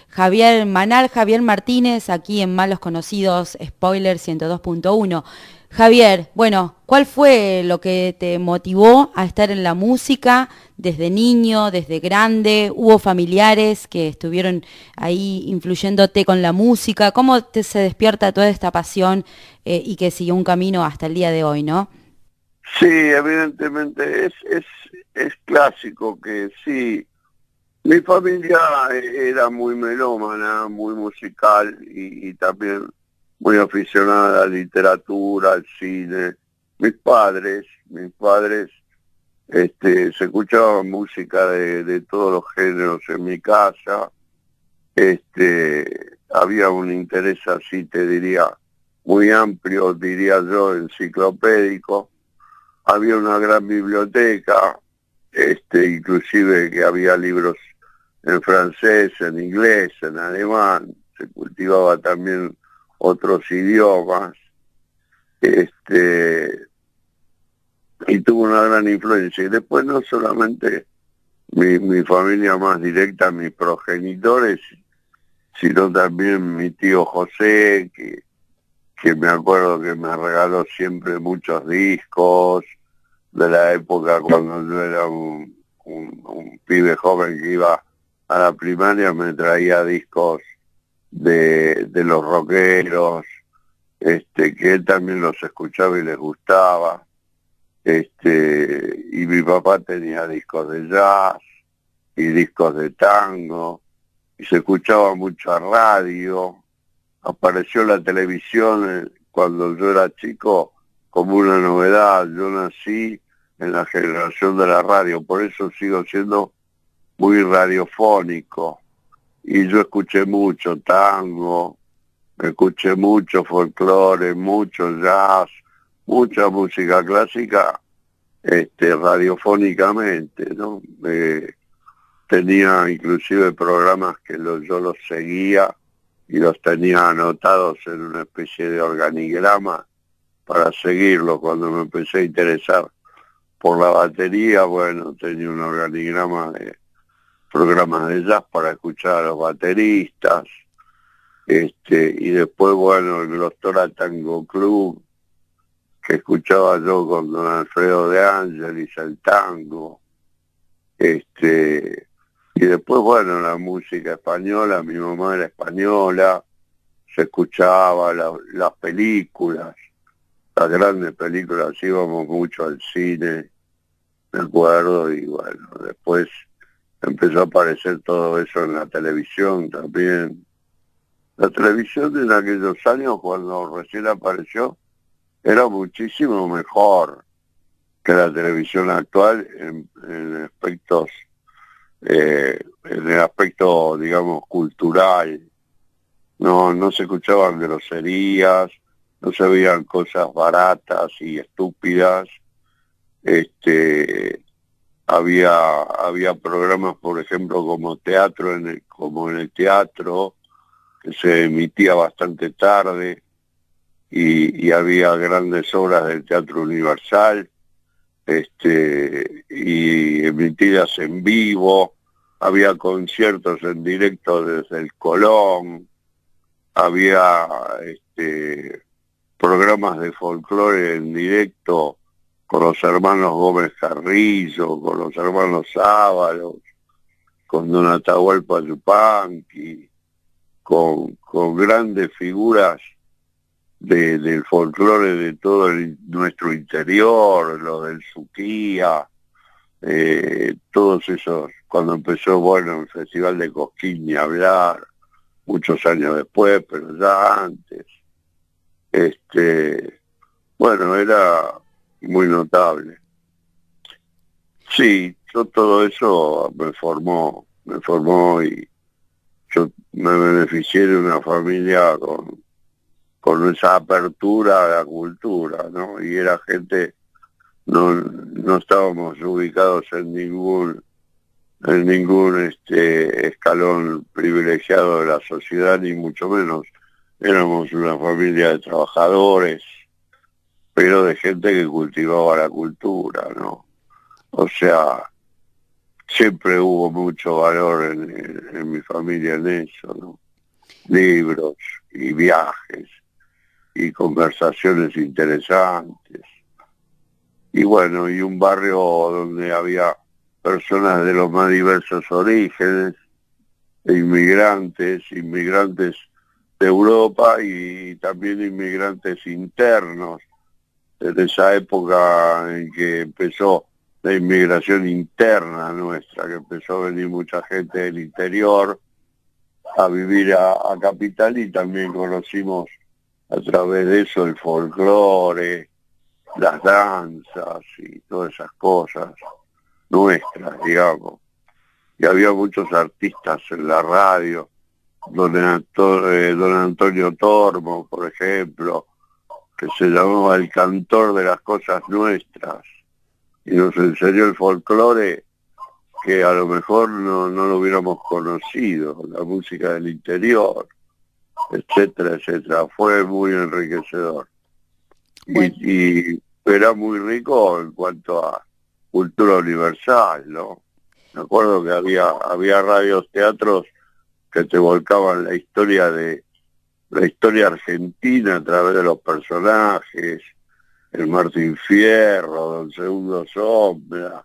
Javier Manal, Javier Martínez, aquí en Malos Conocidos, Spoiler 102.1. Javier, bueno, ¿cuál fue lo que te motivó a estar en la música desde niño, desde grande? ¿Hubo familiares que estuvieron ahí influyéndote con la música? ¿Cómo se despierta toda esta pasión y que siguió un camino hasta el día de hoy, no? Sí, evidentemente es clásico que sí. Mi familia era muy melómana, muy musical y también muy aficionada a la literatura, al cine. Mis padres, se escuchaba música de todos los géneros en mi casa. Había un interés así, te diría, muy amplio, diría yo, enciclopédico. Había una gran biblioteca, inclusive que había libros en francés, en inglés, en alemán, se cultivaba también otros idiomas, este, y tuvo una gran influencia. Y después no solamente mi familia más directa, mis progenitores, sino también mi tío José, que me acuerdo que me regaló siempre muchos discos, de la época cuando yo era un pibe joven que iba a la primaria, me traía discos de los rockeros, que él también los escuchaba y les gustaba. Y mi papá tenía discos de jazz y discos de tango, y se escuchaba mucha radio. Apareció la televisión cuando yo era chico como una novedad. Yo nací en la generación de la radio, por eso sigo siendo muy radiofónico. Y yo escuché mucho tango, escuché mucho folclore, mucho jazz, mucha música clásica, radiofónicamente, ¿no? Tenía inclusive programas que yo los seguía y los tenía anotados en una especie de organigrama para seguirlo. Cuando me empecé a interesar por la batería, bueno, tenía un organigrama de programas de jazz para escuchar a los bateristas, y después, bueno, el Glostora Tango Club, que escuchaba yo con don Alfredo de Ángelis, el tango, y después, bueno, la música española, mi mamá era española, se escuchaba las películas, las grandes películas, íbamos mucho al cine, me acuerdo, y bueno, después empezó a aparecer todo eso en la televisión también. La televisión en aquellos años, cuando recién apareció, era muchísimo mejor que la televisión actual en aspectos, en el aspecto, digamos, cultural. No se escuchaban groserías, no se veían cosas baratas y estúpidas. Había programas, por ejemplo, como teatro como en el teatro, que se emitía bastante tarde, y había grandes obras del Teatro Universal, y emitidas en vivo. Había conciertos en directo desde el Colón, había programas de folclore en directo con los hermanos Gómez Carrillo, con los hermanos Ábalos, con Don Atahualpa Yupanqui, con grandes figuras del folclore de todo nuestro interior, los del Suquía, todos esos, cuando empezó, bueno, el Festival de Cosquín, ni hablar, muchos años después, pero ya antes. Bueno, era muy notable. Sí, yo todo eso me formó y yo me beneficié de una familia con esa apertura a la cultura, ¿no? Y era gente, no estábamos ubicados en ningún escalón privilegiado de la sociedad, ni mucho menos. Éramos una familia de trabajadores, pero de gente que cultivaba la cultura, ¿no? O sea, siempre hubo mucho valor en mi familia en eso, ¿no? Libros y viajes y conversaciones interesantes. Y bueno, y un barrio donde había personas de los más diversos orígenes, inmigrantes de Europa y también inmigrantes internos, desde esa época en que empezó la inmigración interna nuestra, que empezó a venir mucha gente del interior a vivir a Capital, y también conocimos a través de eso el folclore, las danzas y todas esas cosas nuestras, digamos. Y había muchos artistas en la radio, don Antonio Tormo, por ejemplo, que se llamaba el cantor de las cosas nuestras, y nos enseñó el folclore que a lo mejor no lo hubiéramos conocido, la música del interior, etcétera, etcétera. Fue muy enriquecedor. Bueno. Y era muy rico en cuanto a cultura universal, ¿no? Me acuerdo que había radios, teatros que te volcaban la historia argentina a través de los personajes, el Martín Fierro, Don Segundo Sombra,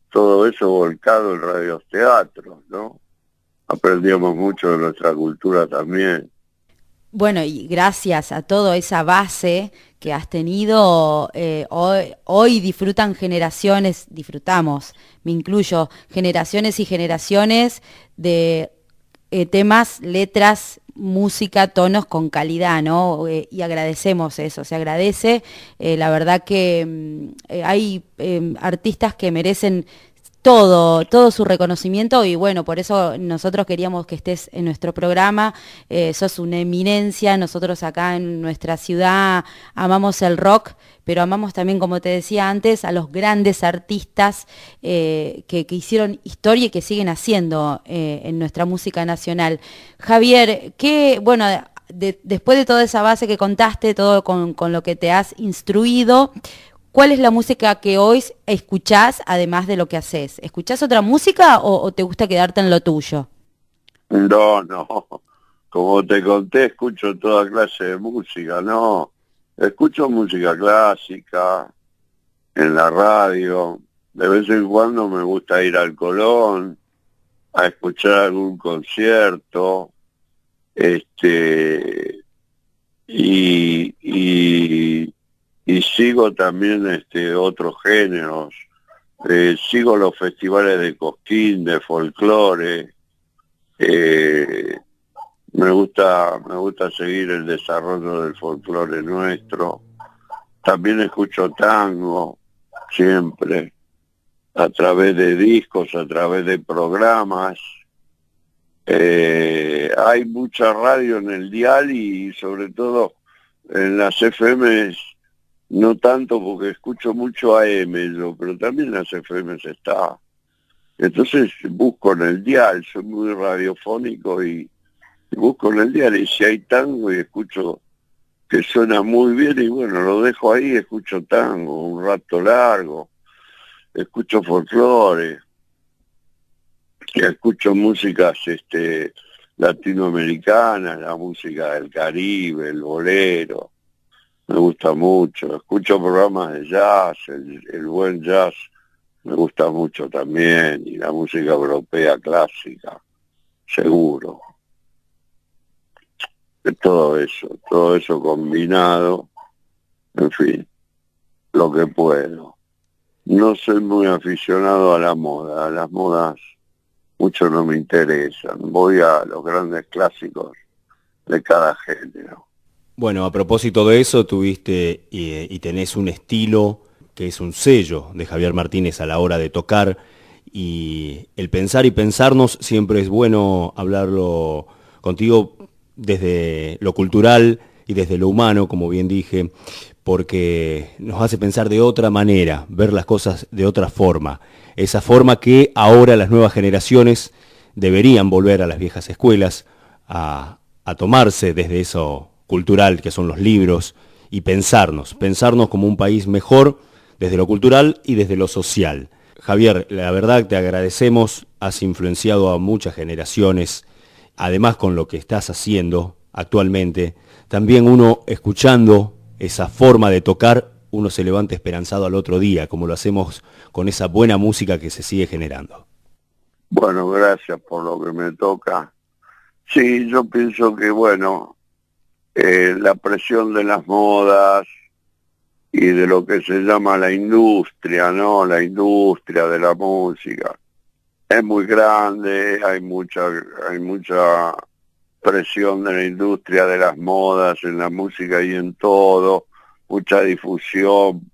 todo eso volcado en radios, teatros, ¿no? Aprendíamos mucho de nuestra cultura también. Bueno, y gracias a toda esa base que has tenido, hoy disfrutamos, me incluyo, generaciones y generaciones de temas, letras, música, tonos con calidad, ¿no? Y agradecemos eso, se agradece. La verdad que hay artistas que merecen todo su reconocimiento, y bueno, por eso nosotros queríamos que estés en nuestro programa. Sos una eminencia. Nosotros acá en nuestra ciudad amamos el rock, pero amamos también, como te decía antes, a los grandes artistas que hicieron historia y que siguen haciendo en nuestra música nacional. Javier, después de toda esa base que contaste, todo con lo que te has instruido, ¿cuál es la música que hoy escuchás además de lo que haces? ¿Escuchás otra música o te gusta quedarte en lo tuyo? No. Como te conté, escucho toda clase de música, ¿no? Escucho música clásica en la radio. De vez en cuando me gusta ir al Colón a escuchar algún concierto. Y sigo también otros géneros. Sigo los festivales de Cosquín, de folclore. Me gusta seguir el desarrollo del folclore nuestro. También escucho tango, siempre, a través de discos, a través de programas. Hay mucha radio en el dial y sobre todo en las FM. No tanto porque escucho mucho AM yo, pero también las FM está. Entonces busco en el dial, soy muy radiofónico y busco en el dial, y si hay tango y escucho que suena muy bien, y bueno, lo dejo ahí, escucho tango un rato largo, escucho folclore, escucho músicas latinoamericanas, la música del Caribe, el bolero. Me gusta mucho, escucho programas de jazz, el buen jazz me gusta mucho también, y la música europea clásica, seguro. Todo eso combinado, en fin, lo que puedo. No soy muy aficionado a las modas mucho no me interesan, voy a los grandes clásicos de cada género. Bueno, a propósito de eso, tuviste y tenés un estilo que es un sello de Javier Martínez a la hora de tocar, y el pensar y pensarnos siempre es bueno hablarlo contigo desde lo cultural y desde lo humano, como bien dije, porque nos hace pensar de otra manera, ver las cosas de otra forma, esa forma que ahora las nuevas generaciones deberían volver a las viejas escuelas a tomarse desde eso cultural que son los libros, y pensarnos como un país mejor desde lo cultural y desde lo social. Javier, la verdad te agradecemos, has influenciado a muchas generaciones, además con lo que estás haciendo actualmente, también uno escuchando esa forma de tocar, uno se levanta esperanzado al otro día, como lo hacemos con esa buena música que se sigue generando. Bueno, gracias por lo que me toca. Sí, yo pienso que, bueno, la presión de las modas y de lo que se llama la industria, ¿no? La industria de la música es muy grande, hay mucha presión de la industria de las modas en la música y en todo, mucha difusión,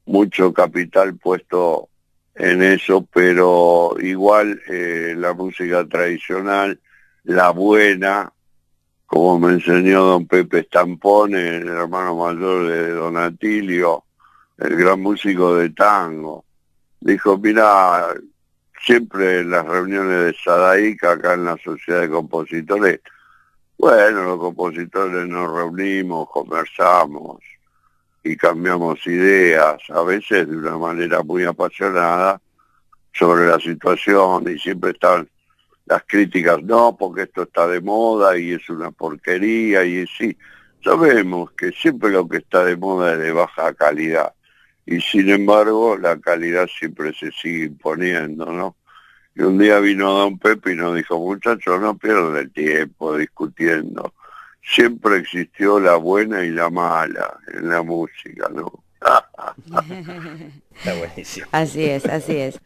mucho capital puesto en eso, pero igual la música tradicional, la buena, como me enseñó don Pepe Stampone, el hermano mayor de don Atilio, el gran músico de tango, dijo, mira, siempre en las reuniones de Sadaica, acá en la Sociedad de Compositores, bueno, los compositores nos reunimos, conversamos y cambiamos ideas, a veces de una manera muy apasionada, sobre la situación, y siempre están las críticas, no, porque esto está de moda y es una porquería, y sí, sabemos que siempre lo que está de moda es de baja calidad, y sin embargo la calidad siempre se sigue imponiendo, ¿no? Y un día vino don Pepe y nos dijo, muchachos, no pierdan el tiempo discutiendo, siempre existió la buena y la mala en la música, ¿no? Está buenísimo. Así es, así es.